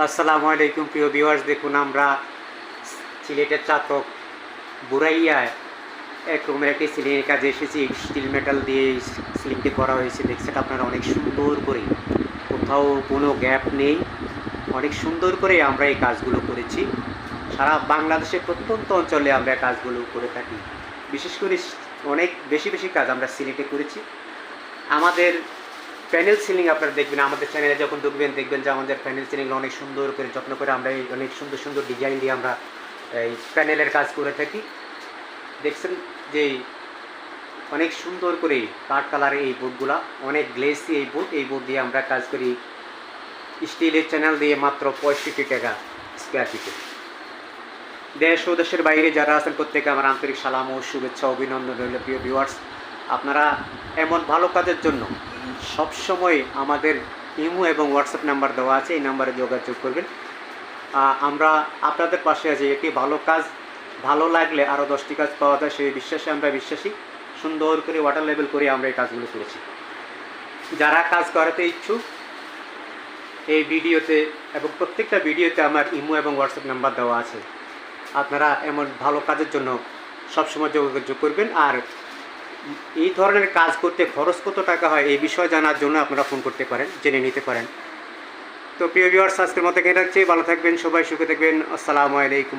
আসসালামু আলাইকুম প্রিয় ভিউয়ার্স, দেখুন আমরা সিলেটের চাতক বুড়াইয়ায় একরকমের একটি সিলিংয়ের কাজে এসেছি। স্টিল মেটাল দিয়ে সিলিংটি করা হয়েছে, দেখছেন আপনারা অনেক সুন্দর করে, কোথাও কোনো গ্যাপ নেই। অনেক সুন্দর করে আমরা এই কাজগুলো করেছি। সারা বাংলাদেশের প্রত্যন্ত অঞ্চলে আমরা কাজগুলো করে থাকি। বিশেষ করে অনেক বেশি বেশি কাজ আমরা সিলেটে করেছি। আমাদের প্যানেল সিলিং আপনারা দেখবেন, আমাদের চ্যানেলে যখন ঢুকবেন দেখবেন যে আমাদের প্যানেল সিলিং অনেক সুন্দর করে যত্ন করে আমরা এই অনেক সুন্দর সুন্দর ডিজাইন দিয়ে আমরা এই প্যানেলের কাজ করে থাকি। দেখছেন যে অনেক সুন্দর করে কাঠ কালারের এই বোর্ডগুলা, অনেক গ্লেসি এই বোর্ড দিয়ে আমরা কাজ করি। স্টিলের চ্যানেল দিয়ে মাত্র 65 টাকা স্কোয়ার ফিটে। দেশ ও দেশের বাইরে যারা আছেন প্রত্যেকে আমার আন্তরিক সালাম ও শুভেচ্ছা অভিনন্দন রইল। প্রিয় ভিউয়ার্স, আপনারা এমন ভালো কাজের জন্য সবসময় আমাদের ইমো এবং হোয়াটসঅ্যাপ নাম্বার দেওয়া আছে, এই নাম্বারে যোগাযোগ করবেন। আমরা আপনাদের পাশে আছি। একটি ভালো কাজ ভালো লাগলে আরও 10টি কাজ পাওয়া যায়, সেই বিশ্বাসে আমরা বিশ্বাসী। সুন্দর করে ওয়াটার লেভেল করে আমরা এই কাজগুলো করেছি। যারা কাজ করাতে ইচ্ছুক এই ভিডিওতে এবং প্রত্যেকটা ভিডিওতে আমার ইমো এবং হোয়াটসঅ্যাপ নাম্বার দেওয়া আছে। আপনারা এমন ভালো কাজের জন্য সবসময় যোগাযোগ করবেন। আর এই ধরনের কাজ করতে খরচ কত টাকা হয় এই বিষয় জানার জন্য আপনারা ফোন করতে পারেন, জেনে নিতে পারেন। তো প্রিয় ভিউয়ার্স, আজকের মতো এখানে রাখছি। ভালো থাকবেন, সবাই সুখে থাকবেন। আসসালামু আলাইকুম।